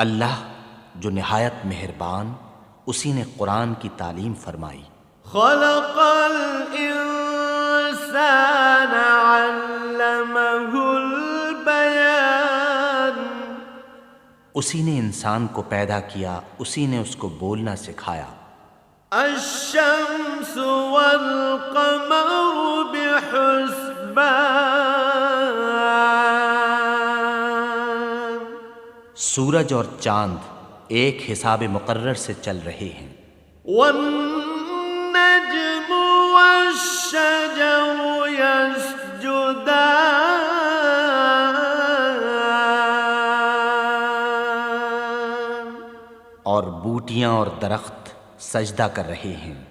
اللہ جو نہایت مہربان، اسی نے قرآن کی تعلیم فرمائی۔ خلق الانسان علمہ البیان، اسی نے انسان کو پیدا کیا، اسی نے اس کو بولنا سکھایا۔ الشمس والقمر بحسبان، سورج اور چاند ایک حساب مقرر سے چل رہے ہیں۔ والنجم والشجر يسجدان، اور بوٹیاں اور درخت سجدہ کر رہے ہیں۔